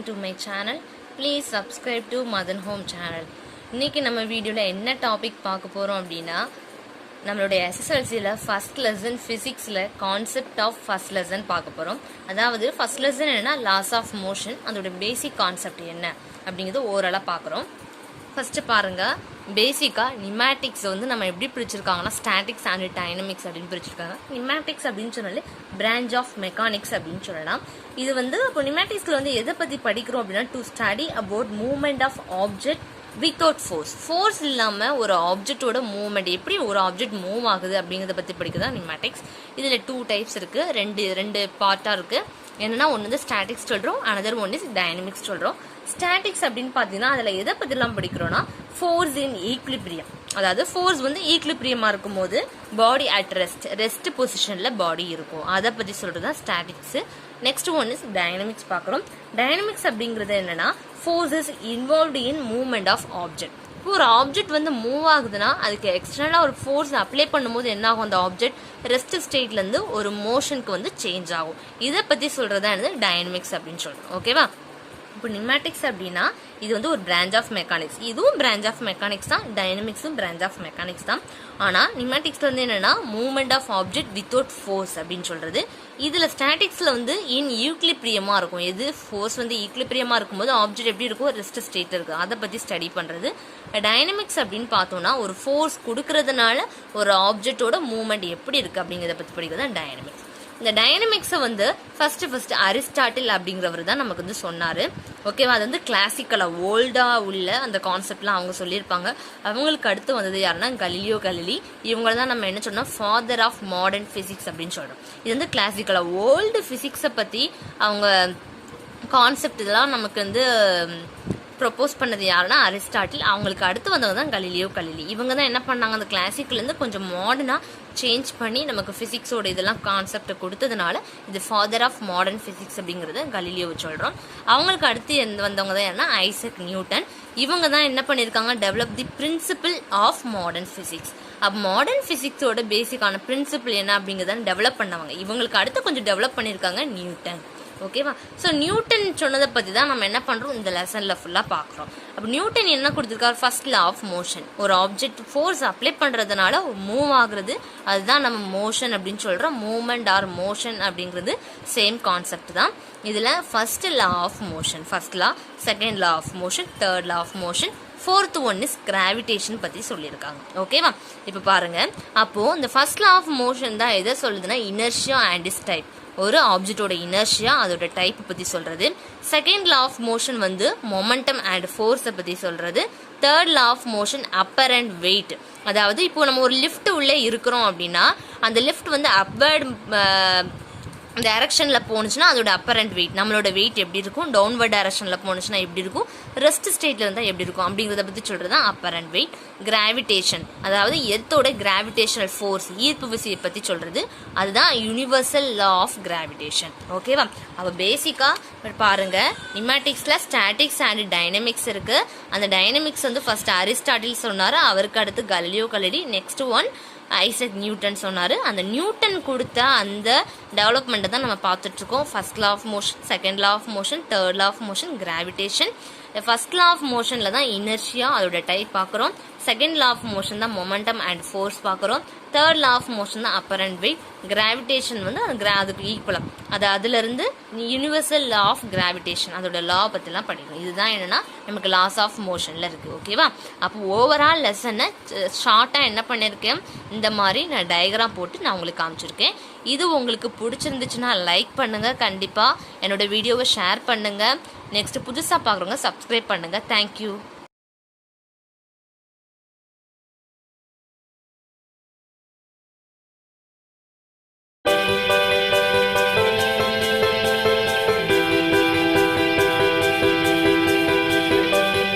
welcome to my channel. Please subscribe to MADHAN home channel. இன்னைக்கு நம்ம வீடியோல என்ன டாபிக் பார்க்க போறோம் அப்படினா நம்மளுடைய SSLC ல first lesson physics ல concept of first lesson பார்க்க போறோம். அதாவது first lesson என்னன்னா laws of motion, அதோட basic concept என்ன அப்படிங்கறது ஓரலா பார்க்கறோம். ஃபர்ஸ்ட் பாருங்க, பேசிக்கா நிமேட்டிக்ஸ் வந்து நம்ம எப்படி பிரிச்சிருக்காங்கன்னா ஸ்டாட்டிக்ஸ் அண்ட் டைனமிக்ஸ் அப்படின்னு பிரிச்சிருக்காங்க. நிமேட்டிக்ஸ் அப்படின்னு சொன்னாலே பிரான்ச் ஆஃப் மெக்கானிக்ஸ் அப்படின்னு சொல்லலாம். இது வந்து இப்போ நிமேட்டிக்ஸ்ல வந்து எதை பத்தி படிக்கிறோம் அப்படின்னா to study about movement of object without force இல்லாம ஒரு ஆப்ஜெக்டோட மூவ்மெண்ட், எப்படி ஒரு ஆப்ஜெக்ட் மூவ் ஆகுது அப்படிங்கறத பத்தி படிக்கிறதா நிமேட்டிக்ஸ். இதுல 2 டைப்ஸ் இருக்கு, ரெண்டு பார்ட்டா இருக்கு. என்னன்னா ஒன்னு வந்து ஸ்டாட்டிக்ஸ் சொல்றோம், another one is டைனமிக்ஸ் சொல்றோம். ஸ்டாட்டிக்ஸ் அப்படின்னு பாத்தீங்கன்னா அதுல எதை பத்தி எல்லாம் படிக்கிறோம்னா ஃபோர்ஸ் இன் ஈக்லிபிரியம், அதாவது ஃபோர்ஸ் வந்து ஈக்லிபிரியமா இருக்கும் போது பாடி அட் ரெஸ்ட் பொசிஷன்ல பாடி இருக்கும், அதை பத்தி சொல்றதுதான் statics. Next one is dynamics பாக்குறோம். டைனமிக்ஸ் அப்படிங்கிறது என்னன்னா force is involved in movement of object. இப்போ ஒரு ஆப்ஜெக்ட் வந்து மூவ் ஆகுதுன்னா அதுக்கு எக்ஸ்டர்னலா ஒரு ஃபோர்ஸ் அப்ளை பண்ணும்போது என்ன ஆகும், அந்த ஆப்ஜெக்ட் ரெஸ்ட் ஸ்டேட்ல இருந்து ஒரு மோஷனுக்கு வந்து சேஞ்ச் ஆகும். இதை பத்தி சொல்றதா என்னது டைனமிக்ஸ் அப்படின்னு சொல்றோம். ஓகேவா? இப்போ நிமேட்டிக்ஸ் அப்படின்னா இது வந்து ஒரு பிரான்ச் ஆஃப் மெக்கானிக்ஸ், இதுவும் பிரான்ச் ஆஃப் மெக்கானிக்ஸ் தான், டைனமிக்ஸும் பிரான்ச் ஆஃப் மெக்கானிக்ஸ் தான். ஆனா நிமேட்டிக்ஸ்ல வந்து என்னன்னா movement of object without force அப்படின்னு சொல்றது. இதுல ஸ்டாட்டிக்ஸ்ல வந்து இன் ஈக்லிபிரியமா இருக்கும். எது ஃபோர்ஸ் வந்து ஈக்லிபிரியமா இருக்கும்போது ஆப்ஜெக்ட் எப்படி இருக்கும், ரெஸ்ட் ஸ்டேட் இருக்கு, அதை பத்தி ஸ்டடி பண்றது. டைனமிக்ஸ் அப்படின்னு பார்த்தோம்னா ஒரு ஃபோர்ஸ் கொடுக்கறதுனால ஒரு ஆப்ஜெக்டோட மூவ்மெண்ட் எப்படி இருக்கு அப்படிங்கறத பத்தி படிக்கிறது டைனமிக்ஸ். இந்த டைனமிக்ஸை வந்து ஃபர்ஸ்ட் அரிஸ்டாட்டில் அப்படிங்கிறவர் தான் நமக்கு வந்து சொன்னாரு. ஓகேவா? அது வந்து கிளாசிக்கலா ஓல்டா உள்ள அந்த கான்செப்ட்லாம் அவங்க சொல்லியிருப்பாங்க. அவங்களுக்கு அடுத்து வந்தது யாருன்னா கலீலியோ கலிலி. இவங்க தான் நம்ம என்ன சொன்னோம், ஃபாதர் ஆஃப் மாடர்ன் பிசிக்ஸ் அப்படின்னு சொல்றோம். இது வந்து கிளாசிக்கலா ஓல்டு பிசிக்ஸை பத்தி அவங்க கான்செப்ட் இதெல்லாம் நமக்கு வந்து ப்ரொப்போஸ் பண்ணது யாருன்னா அரிஸ்டாட்டில். அவங்களுக்கு அடுத்து வந்தவங்க தான் கலீலியோ கலிலி. இவங்க தான் என்ன பண்ணாங்க, அந்த கிளாசிக்ல இருந்து கொஞ்சம் மாடர்னா சேஞ்ச் பண்ணி நமக்கு பிசிக்ஸோட இதெல்லாம் கான்செப்ட் கொடுத்ததுனால இது ஃபாதர் ஆஃப் மாடர்ன் பிசிக்ஸ் அப்படிங்கறத கலீலியோவை சொல்றோம். அவங்களுக்கு அடுத்து வந்தவங்க தான் யாருன்னா ஐசக் நியூட்டன். இவங்க தான் என்ன பண்ணிருக்காங்க, develop the principle of modern physics. அப்ப மாடர்ன் பிசிக்ஸோட பேசிக்கான பிரின்சிபிள் என்ன அப்படிங்கறத டெவலப் பண்ணவங்க. இவங்களுக்கு அடுத்து கொஞ்சம் டெவலப் பண்ணிருக்காங்க நியூட்டன். ஓகேவா? ஸோ நியூட்டன் சொன்னதை பத்தி தான் நம்ம என்ன பண்றோம் இந்த லெசன்ல ஃபுல்லா பாக்குறோம். அப்ப நியூட்டன் என்ன கொடுத்திருக்காரு, ஃபர்ஸ்ட் லா ஆஃப் மோஷன். ஒரு ஆப்ஜெக்ட் ஃபோர்ஸ் அப்ளை பண்றதுனால மூவ் ஆகுறது, அதுதான் நம்ம மோஷன் அப்படின்னு சொல்றோம். மூவ்மெண்ட் ஆர் மோஷன் அப்படிங்கிறது சேம் கான்செப்ட் தான். இதுல first law of motion, first law, second law of motion, third law of motion, fourth one is gravitation பத்தி சொல்லியிருக்காங்க. ஓகேவா? இப்ப பாருங்க, அப்போ இந்த ஃபர்ஸ்ட் லா ஆஃப் மோஷன் தான் எதை சொல்லுதுன்னா இனர்ஷியா அண்ட் இஸ் டைப், ஒரு ஆப்ஜெக்டோட இனர்ஷியா அதோட டைப் பத்தி சொல்றது. செகண்ட் லா ஆஃப் மோஷன் வந்து மொமெண்டம் அண்ட் ஃபோர்ஸ் பத்தி சொல்றது. தேர்ட் லா ஆஃப் மோஷன் அப்பர் அண்ட் வெயிட், அதாவது இப்போ நம்ம ஒரு லிஃப்ட் உள்ளே இருக்கிறோம் அப்படின்னா அந்த லிஃப்ட் வந்து அப்வர்ட் டைரக்ஷன்ல போனுச்சுன்னா அதோட அப்பர் அண்ட் வெயிட், நம்மளோட வெயிட் எப்படி இருக்கும், டவுன்வர்ட் டைரக்ஷன்ல போனுச்சுன்னா எப்படி இருக்கும், ரெஸ்ட் ஸ்டேட்ல இருந்தா எப்படி இருக்கும் அப்படிங்கறத பத்தி சொல்றது அப்பர் அண்ட் வெயிட். கிராவிடேஷன், அதாவது எர்த்தோட கிராவிடேஷனல் ஃபோர்ஸ், ஈர்ப்பு விசையை பத்தி சொல்றது, அதுதான் யூனிவர்சல் லா ஆஃப் கிராவிடேஷன். ஓகேவா? அப்ப பேசிக்கா பாருங்க, நிமேட்டிக்ஸ்ல ஸ்டாட்டிக்ஸ் அண்ட் டைனமிக்ஸ் இருக்கு. அந்த டைனமிக்ஸ் வந்து ஃபர்ஸ்ட் அரிஸ்டாட்டில் சொன்னாரு, அவருக்கு அடுத்து Galileo Galilei, next one Isaac Newton சொன்னாரு. அந்த நியூட்டன் கொடுத்த அந்த டெவலப்மெண்ட் தான் நம்ம பார்த்துட்டு இருக்கோம். First law of motion, second law of motion, third law of motion, gravitation. First law of மோஷன்ல தான் இனர்ஷியா அதோட டைப் பார்க்குறோம். செகண்ட் லா ஆஃப் மோஷன் தான் மொமெண்டம் அண்ட் ஃபோர்ஸ் பார்க்குறோம். தேர்ட் லா ஆஃப் மோஷன் தான் அப்பர் அண்ட் வெயிட். கிராவிடேஷன் வந்து அதுக்கு ஈக்குவலம், அது அதுல இருந்து யூனிவர்சல் லா ஆஃப் கிராவிடேஷன் அதோட லா பத்திலாம் படிக்கணும். இதுதான் என்னன்னா நமக்கு லாஸ் ஆஃப் மோஷன்ல இருக்கு. ஓகேவா? அப்போ ஓவரால் லெசனை ஷார்ட்டா என்ன பண்ணிருக்கேன், இந்த மாதிரி நான் டயக்ராம் போட்டு நான் உங்களுக்கு காமிச்சிருக்கேன். இது உங்களுக்கு பிடிச்சிருந்துச்சுன்னா லைக் பண்ணுங்க, கண்டிப்பா என்னோட வீடியோவை ஷேர் பண்ணுங்க. நெக்ஸ்ட் புதுசா பாக்குறவங்க சப்ஸ்கிரைப் பண்ணுங்க. தேங்க்யூ.